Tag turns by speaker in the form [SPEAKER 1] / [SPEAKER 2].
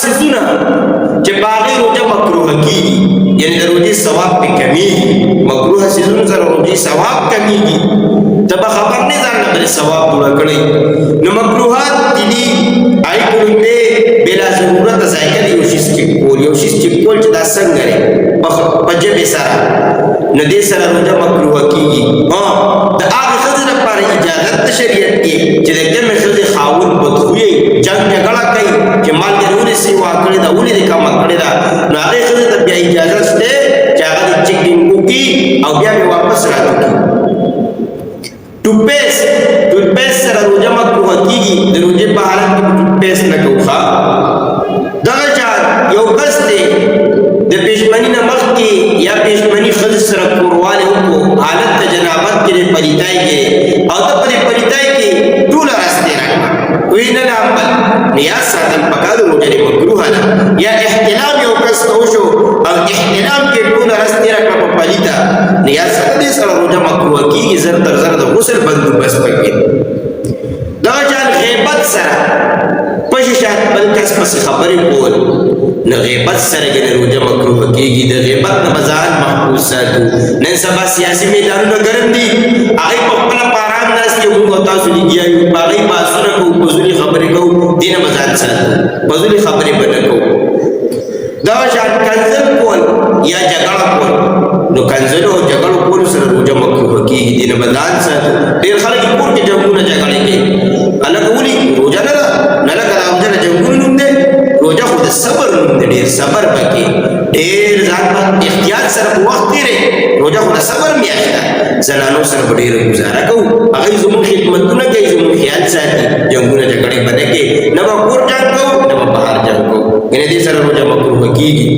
[SPEAKER 1] سيزونه چې باغی روزه مکروه کیږي یعنی د روزې ثواب په کمیږي مکروه سيزونه سره روزې ثواب کمیږي ته به خبر نه ځان نه ثواب جوړ کړی نو مکروهات دي آی کوله بلا ضرورت ځایګه یو شی چې کول چې دا څنګه لري په جبه سره نو دې سره روزه مکروه کیږي د هغه خزر لپاره اجازه د شریعت کې چې د کومه خزر خاون بدخوي جنگ جګړه کوي چې مال ضروري سی واکړه دا ولې د کم کړی دا نو هغه خزر ته بیا اجازه شته چې هغه چیکینګ وکي او بیا واپس راځي ټوپیس سره روزه مکروه کیږي د روزه په حالت کې ټوپیس نه کوخه دغه چا یو کس دی د پېشمنی نه مخکې یا پېشمنی خزر سره کورواله وکړو حالت د جنابت کې پلیتای کې او د پلیتای کې ټول راسته راغله وی نه عمل نیاز ساتل پکاره روزه مکروه ده یا احتلام یو کس کوشو او احتلام کې ټول راسته راغله په پلیتا نیاز ساتل سره روزه مکروه کیږي زر تر زر د غسل بندوبست پکې دا جان غیبت سره پښشات بل کس پس خبرې کول نه غیبت سره کې روزه مکروه کیږي د غیبت نه بزان محفوظ ساتو نن سبا سیاسي میدانونه ګرم دي هغه په خپل پارام ناس کې موږ تاسو لګیا یو باغی باسره کو بزولي خبرې کو دینه بزان ساتو بزولي خبرې بنه کو دا شان کنزل کول یا جګړه کول نو کنزل او جګړه کول سره روزه مکروه کیږي دینه بزان ساتو ډیر خلک کور کې جنگونه جګړه کوي الګ ولي روزه نه لکه راوځه جنگونه نوم دی روزه خو د صبر نوم دی ډیر صبر پکې ډیر ځان په احتیاط سره وخت تیرې روزه خو د صبر میاشت ده زنانو سره ډیر گزاره کوو هغه زموږ خدمتونه کوي زموږ خیال ساتي جنگونه جګړې باندې کې نه به کور جنگ کوو نه به بهر جنگ کوو ګنې دې سره روزه مکروه کیږي